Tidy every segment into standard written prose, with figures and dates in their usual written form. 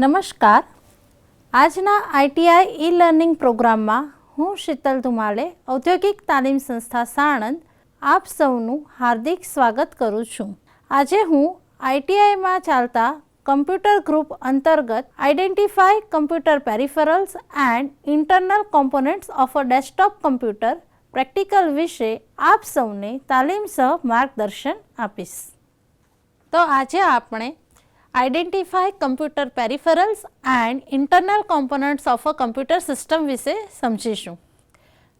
નમસ્કાર. આજના ITI e learning પ્રોગ્રામમાં હું શીતલ ધુમાડે ઔદ્યોગિક તાલીમ સંસ્થા સાણંદ આપ સૌનું હાર્દિક સ્વાગત કરું છું. આજે હું આઈટીઆઈમાં ચાલતા કમ્પ્યુટર ગ્રુપ અંતર્ગત identify computer peripherals and internal components of a desktop computer practical વિશે આપ સૌને તાલીમસહ માર્ગદર્શન આપીશ. તો આજે આપણે identify computer peripherals and internal components of a computer system વિશે સમજીશું.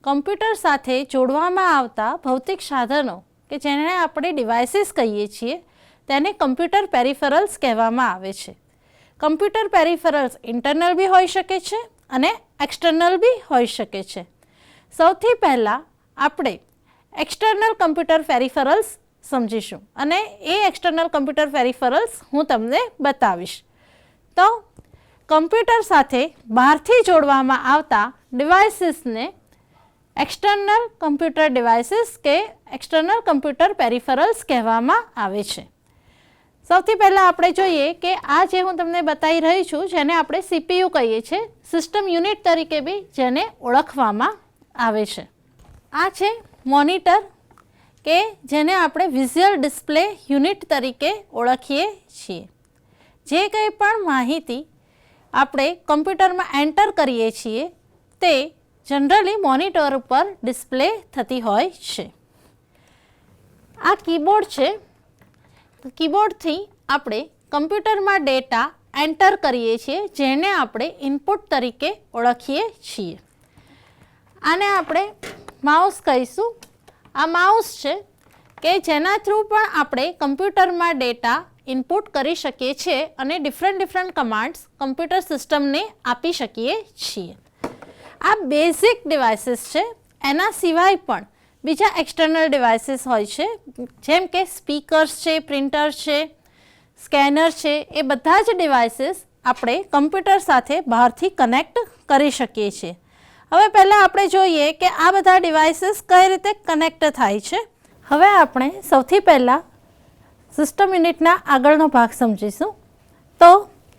કમ્પ્યુટર સાથે જોડવામાં આવતા ભૌતિક સાધનો કે જેને આપણે ડિવાઇસીસ કહીએ છીએ તેને કમ્પ્યુટર પેરિફેરલ્સ કહેવામાં આવે છે. કમ્પ્યુટર પેરિફેરલ્સ ઇન્ટરનલ બી હોઈ શકે છે અને એક્સટર્નલ બી હોઈ શકે છે. સૌથી પહેલાં આપણે એક્સટર્નલ કમ્પ્યુટર પેરિફેરલ્સ સમજીશું અને એ એક્સટર્નલ કમ્પ્યુટર પેરિફેરલ્સ હું તમને બતાવીશ. તો કમ્પ્યુટર સાથે બહારથી જોડવામાં આવતા ડિવાઇસીસને એક્સટર્નલ કમ્પ્યુટર ડિવાઇસીસ કે એક્સટર્નલ કમ્પ્યુટર પેરિફેરલ્સ કહેવામાં આવે છે. સૌથી પહેલાં આપણે જોઈએ કે આ જે હું તમને બતાવી રહી છું જેને આપણે સીપીયુ કહીએ છીએ, સિસ્ટમ યુનિટ તરીકે બી જેને ઓળખવામાં આવે છે. આ છે મોનિટર કે જેને આપણે વિઝ્યુઅલ ડિસ્પ્લે યુનિટ તરીકે ઓળખીએ છીએ. જે કંઈ પણ માહિતી આપણે કમ્પ્યુટરમાં એન્ટર કરીએ છીએ તે જનરલી મોનિટર ઉપર ડિસ્પ્લે થતી હોય છે. આ કીબોર્ડ છે. કીબોર્ડથી આપણે કમ્પ્યુટરમાં ડેટા એન્ટર કરીએ છીએ જેને આપણે ઇનપુટ તરીકે ઓળખીએ છીએ. આને આપણે માઉસ કહીશું. આ માઉસ છે કે જેના થ્રુ પણ આપણે કમ્પ્યુટરમાં ડેટા ઇનપુટ કરી શકીએ છીએ અને ડિફરન્ટ કમાન્ડ્સ કમ્પ્યુટર સિસ્ટમને આપી શકીએ છીએ. આ બેઝિક ડિવાઇસીસ છે. એના સિવાય પણ બીજા એક્સટર્નલ ડિવાઇસીસ હોય છે જેમ કે સ્પીકર્સ છે, પ્રિન્ટર છે, સ્કેનર છે. એ બધા જ ડિવાઇસીસ આપણે કમ્પ્યુટર સાથે બહારથી કનેક્ટ કરી શકીએ છીએ. હવે પહેલાં આપણે જોઈએ કે આ બધા ડિવાઇસીસ કઈ રીતે કનેક્ટ થાય છે. હવે આપણે સૌથી પહેલાં સિસ્ટમ યુનિટના આગળનો ભાગ સમજીશું. તો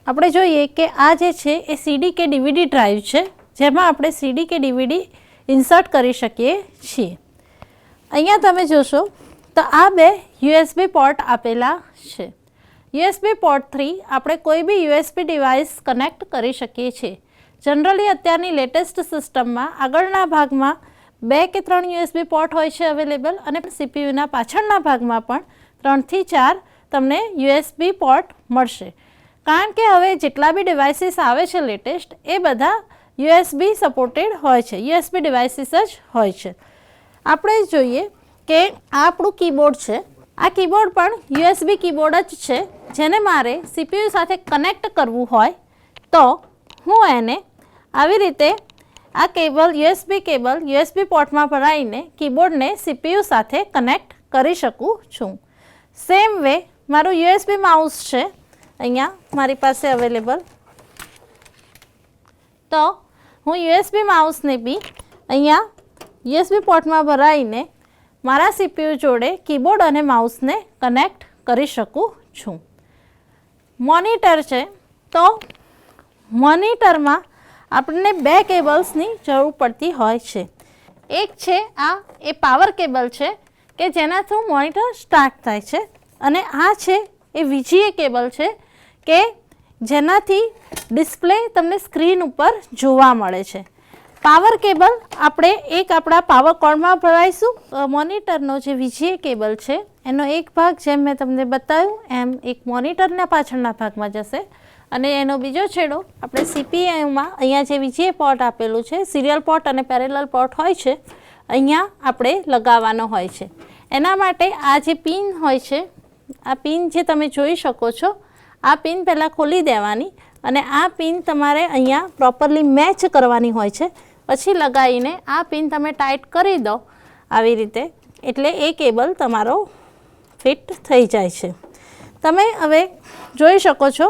આપણે જોઈએ કે આ જે છે એ સીડી કે ડીવીડી ડ્રાઈવ છે જેમાં આપણે સીડી કે ડીવીડી ઇન્સર્ટ કરી શકીએ છીએ. અહીંયા તમે જોશો તો આ બે યુએસબી પોર્ટ આપેલા છે. યુએસબી પોર્ટથી આપણે કોઈ બી યુએસબી ડિવાઇસ કનેક્ટ કરી શકીએ છીએ. જનરલી અત્યારની લેટેસ્ટ સિસ્ટમમાં આગળના ભાગમાં 2 કે 3 યુએસબી પોર્ટ હોય છે અવેલેબલ અને સીપીયુના પાછળના ભાગમાં પણ 3 થી 4 તમને યુએસબી પોર્ટ મળશે. કારણ કે હવે જેટલા બી ડિવાઇસીસ આવે છે લેટેસ્ટ એ બધા યુએસબી સપોર્ટેડ હોય છે, યુએસબી ડિવાઇસીસ જ હોય છે. આપણે જોઈએ કે આ આપણું કીબોર્ડ છે. આ કીબોર્ડ પણ યુએસબી કીબોર્ડ જ છે. જેને મારે સીપીયુ સાથે કનેક્ટ કરવું હોય તો હું એને આવી રીતે આ કેબલ યુએસબી પોર્ટમાં ભરાઈને કીબોર્ડને સીપીયુ સાથે કનેક્ટ કરી શકું છું. સેમ વે મારું યુએસબી માઉસ છે અહીંયા મારી પાસે અવેલેબલ. તો હું યુએસબી માઉસને બી અહીંયા યુએસબી પોર્ટમાં ભરાઈને મારા સીપીયુ જોડે કીબોર્ડ અને માઉસને કનેક્ટ કરી શકું છું. મોનિટર છે. તો મોનિટરમાં આપણને 2 કેબલ્સની જરૂર પડતી હોય છે. એક છે આ એ પાવર કેબલ છે કે જેના થ્રુ મોનિટર સ્ટાર્ટ થાય છે અને આ છે એ વીજીએ કેબલ છે કે જેનાથી ડિસ્પ્લે તમને સ્ક્રીન ઉપર જોવા મળે છે. પાવર કેબલ આપણે એક આપણા પાવર કોર્ડમાં ભરાઈશું. મોનિટરનો જે વીજીએ કેબલ છે એનો એક ભાગ જેમ મેં તમને બતાવ્યું એમ એક મોનિટરના પાછળના ભાગમાં જશે અને એનો બીજો છેડો આપણે સીપીયુમાં અહીંયા જે વીજીએ પોર્ટ આપેલું છે, સિરિયલ પોર્ટ અને પેરેલલ પોર્ટ હોય છે, અહીંયા આપણે લગાવવાનો હોય છે. એના માટે આ જે પિન હોય છે, આ પિન જે તમે જોઈ શકો છો, આ પિન પહેલાં ખોલી દેવાની અને આ પિન તમારે અહીંયા પ્રોપરલી મેચ કરવાની હોય છે. પછી લગાવીને આ પિન તમે ટાઈટ કરી દો આવી રીતે એટલે એ કેબલ તમારો ફિટ થઈ જાય છે. તમે હવે જોઈ શકો છો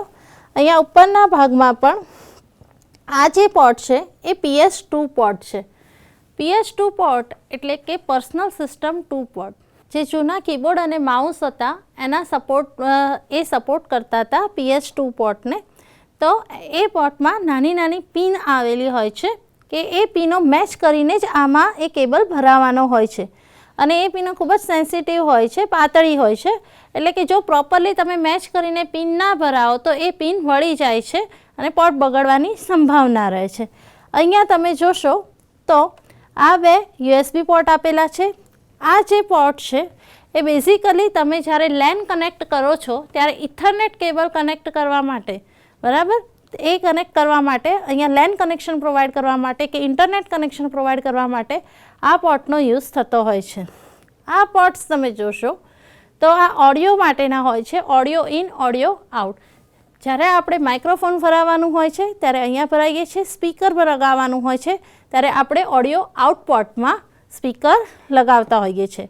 અહીંયા ઉપરના ભાગમાં પણ આ જે પોર્ટ છે એ PS2 પોર્ટ છે. PS2 પોર્ટ એટલે કે પર્સનલ સિસ્ટમ 2 પોર્ટ. જે જૂના કીબોર્ડ અને માઉસ હતા એના સપોર્ટ કરતા હતા PS2 પોર્ટને. તો એ પોર્ટમાં નાની નાની પિન આવેલી હોય છે કે એ પિનો મેચ કરીને જ આમાં એ કેબલ ભરાવાનો હોય છે અને એ પિનો ખૂબ જ સેન્સિટિવ હોય છે, પાતળી હોય છે, એટલે કે જો પ્રોપરલી તમે મેચ કરીને પિન ના ભરાવો તો એ પિન વળી જાય છે અને પોર્ટ બગડવાની સંભાવના રહે છે. અહીંયા તમે જોશો તો આ બે USB પોર્ટ આપેલા છે. આ જે પોર્ટ છે એ બેઝિકલી તમે જ્યારે LAN કનેક્ટ કરો છો ત્યારે ઇથરનેટ કેબલ કનેક્ટ કરવા માટે, બરાબર, એ કનેક્ટ કરવા માટે અહીંયા LAN કનેક્શન પ્રોવાઈડ કરવા માટે કે ઇન્ટરનેટ કનેક્શન પ્રોવાઈડ કરવા માટે આ પોર્ટનો યુઝ થતો હોય છે. આ પોર્ટ્સ તમે જોશો તો આ ઓડિયો માટેના હોય છે, ઓડિયો ઇન, ઓડિયો આઉટ. જ્યારે આપણે માઇક્રોફોન ભરાવવાનું હોય છે ત્યારે અહીંયા ભરાઈએ છીએ, સ્પીકર લગાવવાનું હોય છે ત્યારે આપણે ઓડિયો આઉટ પોર્ટમાં સ્પીકર લગાવતા હોઈએ છીએ.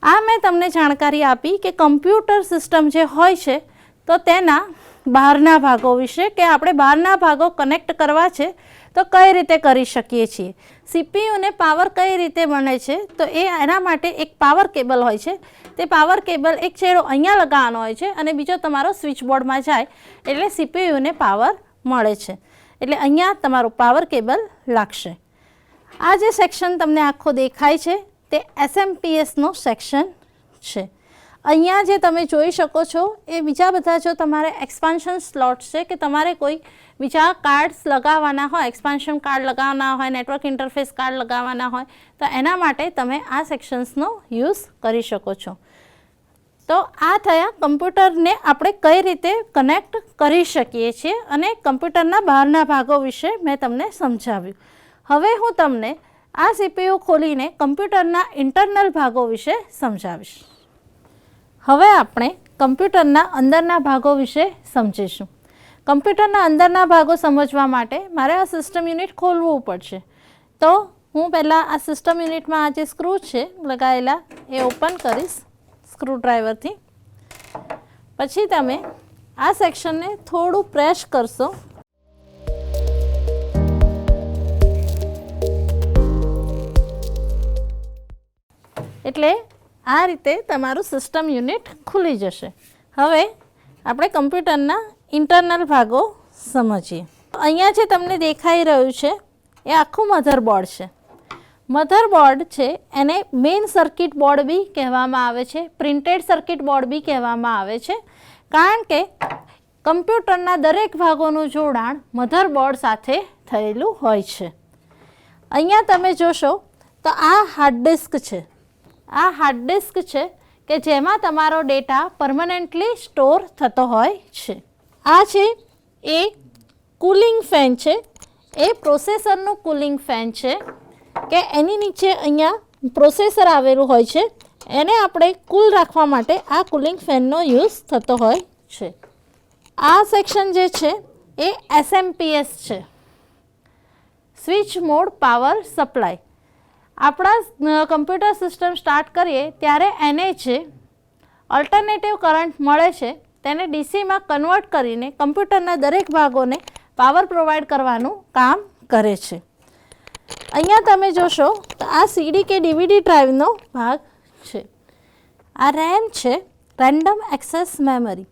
આ મેં તમને જાણકારી આપી કે કમ્પ્યુટર સિસ્ટમ જે હોય છે તો તેના બહારના ભાગો વિશે, કે આપણે બહારના ભાગો કનેક્ટ કરવા છે તો કઈ રીતે કરી શકીએ છીએ. સીપીયુને પાવર કઈ રીતે બને છે તો એના માટે એક પાવર કેબલ હોય છે. તે પાવર કેબલ એક છેડો અહીંયા લગાવવાનો હોય છે અને બીજો તમારો સ્વિચ બોર્ડમાં જાય એટલે સીપીયુને પાવર મળે છે. એટલે અહીંયા તમારું પાવર કેબલ લાગશે. આ જે સેક્શન તમને આખો દેખાય છે તે SMPSનો સેક્શન છે. અહીંયા જે તમે જોઈ શકો છો એ બીજા બધા જો તમારે એક્સપાન્શન સ્લોટ્સ છે કે તમારે કોઈ બીજા કાર્ડ્સ લગાવવાના હોય, એક્સપાન્શન કાર્ડ લગાવવાના હોય, નેટવર્ક ઇન્ટરફેસ કાર્ડ લગાવવાના હોય તો એના માટે તમે આ સેક્શન્સનો યુઝ કરી શકો છો. તો આ થયા કમ્પ્યુટરને આપણે કઈ રીતે કનેક્ટ કરી શકીએ છીએ અને કમ્પ્યુટરના બહારના ભાગો વિશે મેં તમને સમજાવ્યું. હવે હું તમને આ CPU ખોલીને કમ્પ્યુટરના ઇન્ટરનલ ભાગો વિશે સમજાવીશ. હવે આપણે કમ્પ્યુટરના અંદરના ભાગો વિશે સમજીશું. કમ્પ્યુટરના અંદરના ભાગો સમજવા માટે મારે આ સિસ્ટમ યુનિટ ખોલવું પડશે. તો હું પહેલાં આ સિસ્ટમ યુનિટમાં આ જે સ્ક્રૂ છે લગાવેલા એ ઓપન કરીશ સ્ક્રૂડ્રાઈવરથી. પછી તમે આ સેક્શનને થોડું પ્રેસ કરશો એટલે આ રીતે તમારું સિસ્ટમ યુનિટ ખુલી જશે. હવે આપણે કમ્પ્યુટરના ઇન્ટરનલ ભાગો સમજીએ. અહીંયા જે તમને દેખાઈ રહ્યું છે એ આખું મધરબોર્ડ છે. મધરબોર્ડ છે એને મેઇન સર્કિટ બોર્ડ બી કહેવામાં આવે છે, પ્રિન્ટેડ સર્કિટ બોર્ડ બી કહેવામાં આવે છે, કારણ કે કમ્પ્યુટરના દરેક ભાગોનું જોડાણ મધરબોર્ડ સાથે થયેલું હોય છે. અહીંયા તમે જોશો તો આ હાર્ડ ડિસ્ક છે. આ હાર્ડ ડિસ્ક છે કે જેમાં તમારો ડેટા પરમનન્ટલી સ્ટોર થતો હોય છે. આ છે એ કુલિંગ ફેન છે, એ પ્રોસેસરનું કુલિંગ ફેન છે કે એની નીચે અહીંયા પ્રોસેસર આવેલું હોય છે, એને આપણે કૂલ રાખવા માટે આ કુલિંગ ફેનનો યુઝ થતો હોય છે. આ સેક્શન જે છે એ SMPS છે, સ્વિચ મોડ પાવર સપ્લાય. આપણા કમ્પ્યુટર સિસ્ટમ સ્ટાર્ટ કરીએ ત્યારે એને જે ઓલ્ટરનેટિવ કરંટ મળે છે તેને DCમાં કન્વર્ટ કરીને કમ્પ્યુટરના દરેક ભાગોને પાવર પ્રોવાઈડ કરવાનું કામ કરે છે. અહીંયા તમે જોશો તો આ CD કે DVD ડ્રાઈવનો ભાગ છે. આ RAM છે, રેન્ડમ એક્સેસ મેમરી.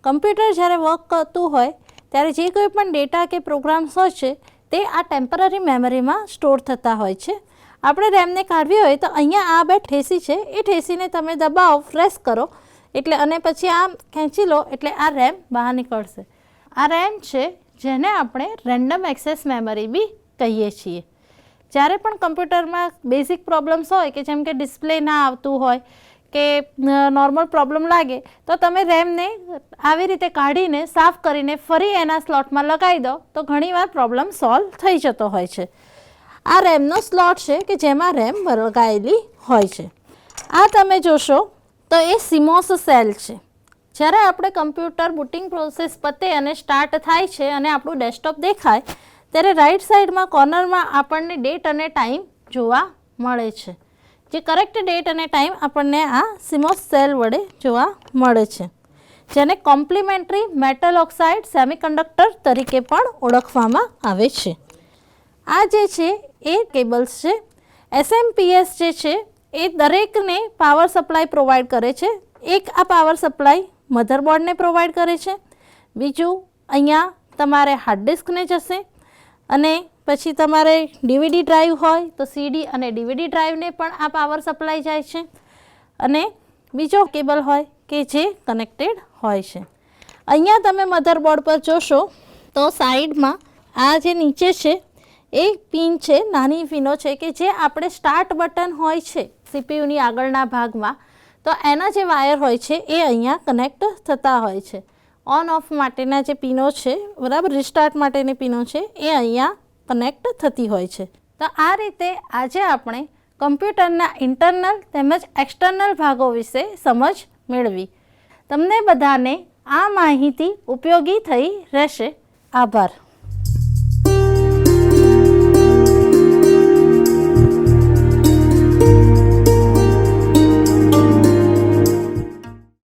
કમ્પ્યુટર જ્યારે વર્ક કરતું હોય ત્યારે જે કોઈ પણ ડેટા કે પ્રોગ્રામ્સ હોય છે તે આ ટેમ્પરરી મેમરીમાં સ્ટોર થતા હોય છે. આપણે રેમને કાઢવી હોય તો અહીંયા આ બે ઠેસી છે, એ ઠેસીને તમે દબાવો, પ્રેસ કરો એટલે અને પછી આમ ખેંચી લો એટલે આ રેમ બહાર નીકળશે. આ રેમ છે જેને આપણે રેન્ડમ એક્સેસ મેમરી બી કહીએ છીએ. જ્યારે પણ કમ્પ્યુટરમાં બેઝિક પ્રોબ્લેમ્સ હોય કે જેમ કે ડિસ્પ્લે ના આવતું હોય કે નોર્મલ પ્રોબ્લેમ લાગે તો તમે રેમને આવી રીતે કાઢીને સાફ કરીને ફરી એના સ્લોટમાં લગાવી દો તો ઘણીવાર પ્રોબ્લેમ સોલ્વ થઈ જતો હોય છે. આ રેમનો સ્લોટ છે કે જેમાં રેમ લગાવેલી હોય છે. આ તમે જોશો તો એ CMOS સેલ છે. જ્યારે આપણે કમ્પ્યુટર બુટિંગ પ્રોસેસ પતે અને સ્ટાર્ટ થાય છે અને આપણું ડેસ્કટોપ દેખાય ત્યારે રાઈટ સાઈડમાં કોર્નરમાં આપણને ડેટ અને ટાઈમ જોવા મળે છે. જે કરેક્ટ ડેટ અને ટાઈમ આપણને આ CMOS સેલ વડે જોવા મળે છે, જેને કોમ્પ્લિમેન્ટરી મેટલ ઓક્સાઇડ સેમિકન્ડક્ટર તરીકે પણ ઓળખવામાં આવે છે. આ જે છે એ કેબલ્સ છે. SMPS જે છે એ દરેકને પાવર સપ્લાય પ્રોવાઈડ કરે છે. એક આ પાવર સપ્લાય મધરબોર્ડને પ્રોવાઈડ કરે છે, બીજું અહીંયા તમારે હાર્ડ ડિસ્કને જશે અને પછી તમારે ડીવીડી ડ્રાઈવ હોય તો સીડી અને ડીવીડી ડ્રાઈવને પણ આ પાવર સપ્લાય જાય છે અને બીજો કેબલ હોય કે જે કનેક્ટેડ હોય છે. અહીંયા તમે મધરબોર્ડ પર જોશો તો સાઈડમાં આ જે નીચે છે એ પિન છે, નાની પિનો છે કે જે આપણે સ્ટાર્ટ બટન હોય છે સીપીયુની આગળના ભાગમાં, તો એના જે વાયર હોય છે એ અહીંયા કનેક્ટ થતા હોય છે. ઓન ઓફ માટેના જે પિનો છે, બરાબર, રિસ્ટાર્ટ માટેની પિનો છે એ અહીંયા કનેક્ટ થતી હોય છે. તો આ રીતે આજે આપણે કમ્પ્યુટરના ઇન્ટરનલ તેમજ એક્સટર્નલ ભાગો વિશે સમજ મેળવી. તમને બધાને આ માહિતી ઉપયોગી થઈ રહેશે. આભાર.